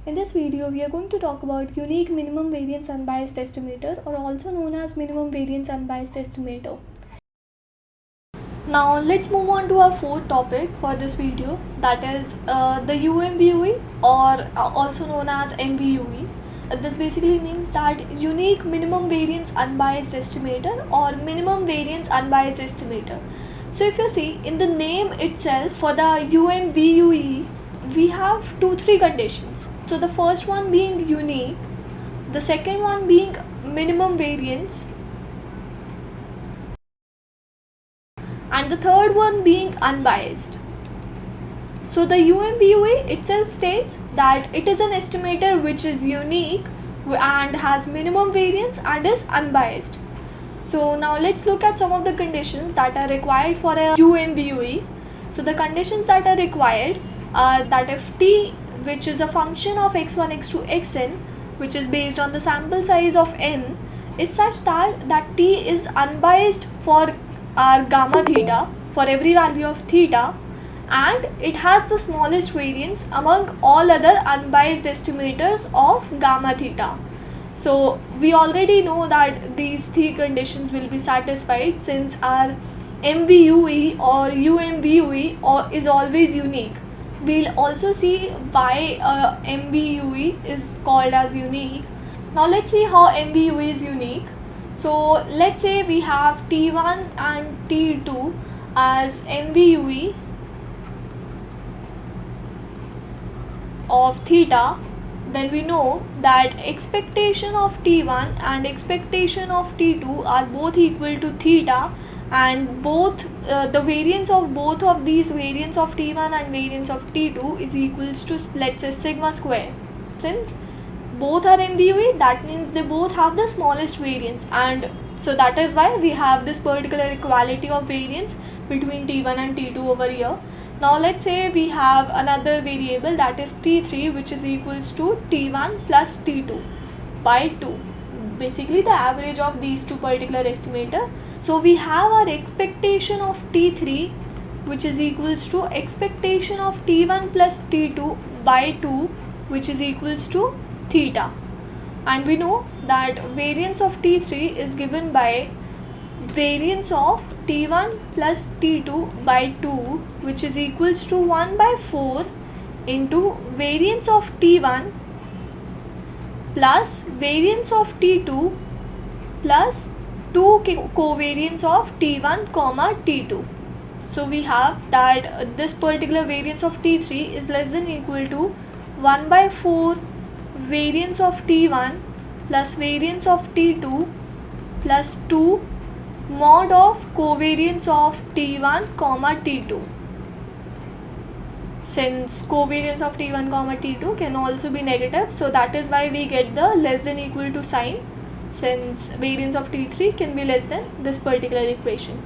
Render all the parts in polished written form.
In this video, we are going to talk about unique minimum variance unbiased estimator, or also known as minimum variance unbiased estimator. Now let's move on to our fourth topic for this video, that is the UMVUE, or also known as MVUE. This basically means that unique minimum variance unbiased estimator or minimum variance unbiased estimator. So if you see in the name itself for the UMVUE, we have three conditions. So the first one being unique, the second one being minimum variance, and the third one being unbiased. So the UMVUE itself states that it is an estimator which is unique and has minimum variance and is unbiased. So now let's look at some of the conditions that are required for a UMVUE. So the conditions that are required are that if t, which is a function of x1, x2, xn, which is based on the sample size of n, is such that t is unbiased for our gamma theta for every value of theta, and it has the smallest variance among all other unbiased estimators of gamma theta. So we already know that these three conditions will be satisfied since our MVUE or UMVUE is always unique. We'll also see why MVUE is called as unique. Now let's see how MVUE is unique. So let's say we have T1 and T2 as MVUE of theta. Then we know that expectation of T1 and expectation of T2 are both equal to theta, and both the variance of both of these, variance of T1 and variance of T2, is equals to, let's say, sigma square. Since both are MVUE, that means they both have the smallest variance, and so that is why we have this particular equality of variance between T1 and T2 over here. Now let's say we have another variable, that is T3, which is equals to T1 plus T2 by 2, basically the average of these two particular estimator. So we have our expectation of T3, which is equals to expectation of T1 plus T2 by 2, which is equals to theta. And we know that variance of T3 is given by variance of T1 plus T2 by 2, which is equals to 1 by 4 into variance of T1 plus variance of T2 plus 2 covariance of T1 comma T2. So we have that this particular variance of T3 is less than equal to 1 by 4 variance of T1 plus variance of T2 plus 2 mod of covariance of T1 comma T2. Since covariance of T1 comma T2 can also be negative, so that is why we get the less than equal to sign, since variance of T3 can be less than this particular equation.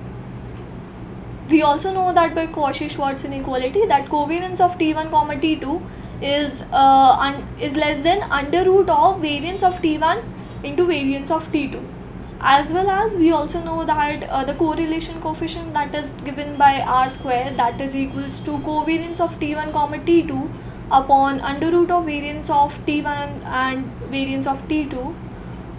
We also know that by Cauchy-Schwarz inequality that covariance of T1 comma T2 is less than under root of variance of T1 into variance of T2. As well as we also know that the correlation coefficient that is given by R square, that is equals to covariance of T1 comma T2 upon under root of variance of T1 and variance of T2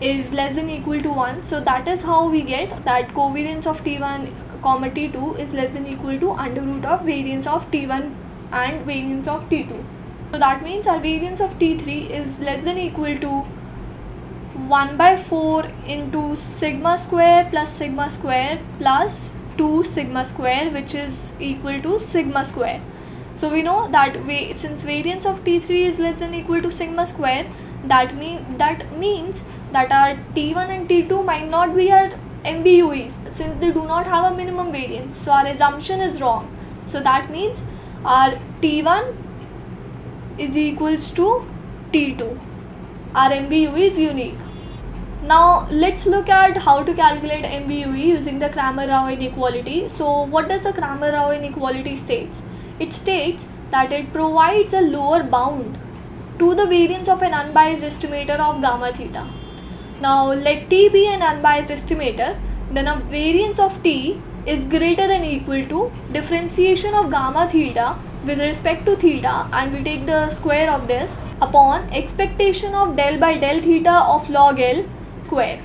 is less than equal to 1. So that is how we get that covariance of T1 comma T2 is less than equal to under root of variance of T1 and variance of T2. So that means our variance of T3 is less than equal to 1 by 4 into sigma square plus sigma square plus 2 sigma square, which is equal to sigma square. So we know that since variance of T3 is less than equal to sigma square, that means that our T1 and T2 might not be our MVUEs, since they do not have a minimum variance. So our assumption is wrong. So that means our T1 is equals to T2. Our MVUE is unique. Now let's look at how to calculate MVUE using the Cramer-Rao inequality. So what does the Cramer-Rao inequality states? It states that it provides a lower bound to the variance of an unbiased estimator of gamma theta. Now let T be an unbiased estimator, then a variance of T is greater than equal to differentiation of gamma theta with respect to theta, and we take the square of this upon expectation of del by del theta of log L square.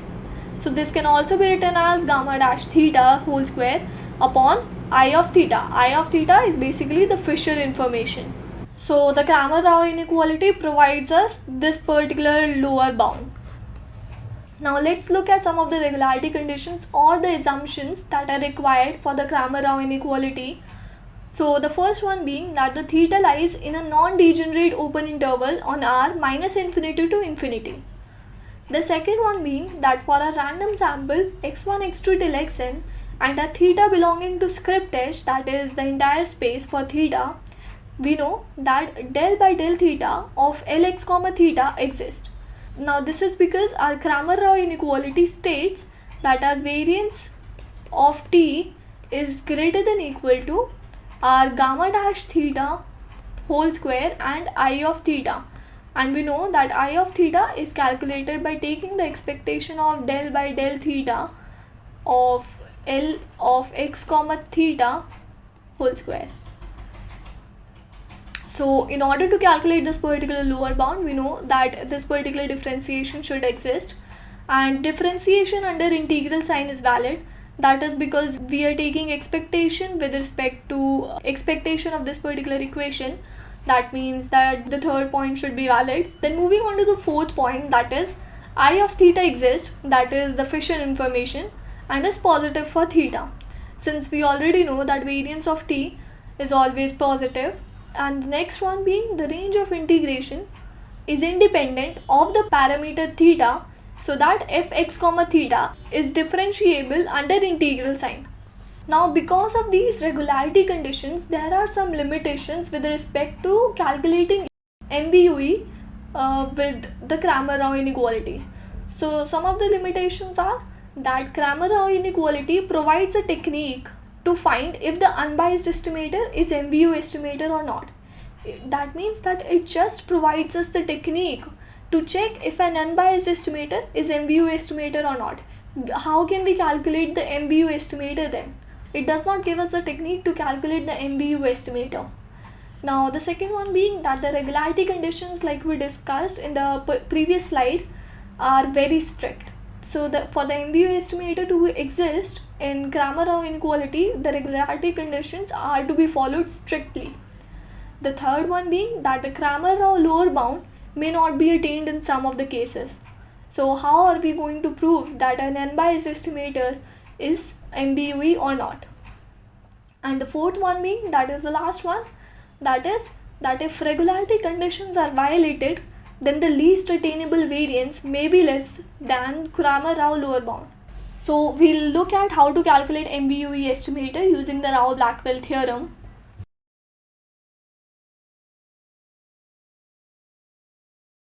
So this can also be written as gamma dash theta whole square upon I of theta. I of theta is basically the Fisher information. So the Cramer-Rao inequality provides us this particular lower bound. Now let's look at some of the regularity conditions or the assumptions that are required for the Cramer-Rao inequality. So the first one being that the theta lies in a non-degenerate open interval on R minus infinity to infinity. The second one being that for a random sample x1, x2 till xn and a theta belonging to script h, that is the entire space for theta, we know that del by del theta of Lx comma theta exists. Now this is because our Cramer-Rao inequality states that our variance of t is greater than equal to our gamma dash theta whole square and I of theta. And we know that I of theta is calculated by taking the expectation of del by del theta of L of x comma theta whole square. So in order to calculate this particular lower bound, we know that this particular differentiation should exist, and differentiation under integral sign is valid. That is because we are taking expectation with respect to expectation of this particular equation. That means that the third point should be valid. Then moving on to the fourth point, that is I of theta exists, that is the Fisher information, and is positive for theta. Since we already know that variance of t is always positive. And the next one being the range of integration is independent of the parameter theta, so that fx comma theta is differentiable under integral sign. Now because of these regularity conditions, there are some limitations with respect to calculating MVUE with the Cramer-Rao inequality. So some of the limitations are that Cramer-Rao inequality provides a technique to find if the unbiased estimator is MVU estimator or not. That means that it just provides us the technique to check if an unbiased estimator is MVU estimator or not. How can we calculate the MVU estimator then? It does not give us the technique to calculate the MVU estimator. Now the second one being that the regularity conditions, like we discussed in the previous slide, are very strict. So for the MVU estimator to exist in Cramer-Rao inequality, the regularity conditions are to be followed strictly. The third one being that the Cramer-Rao lower bound may not be attained in some of the cases. So how are we going to prove that an unbiased estimator is MVUE or not? And the fourth one being, that is the last one, that is that if regularity conditions are violated, then the least attainable variance may be less than Cramer-Rao lower bound. So we'll look at how to calculate MVUE estimator using the Rao-Blackwell theorem.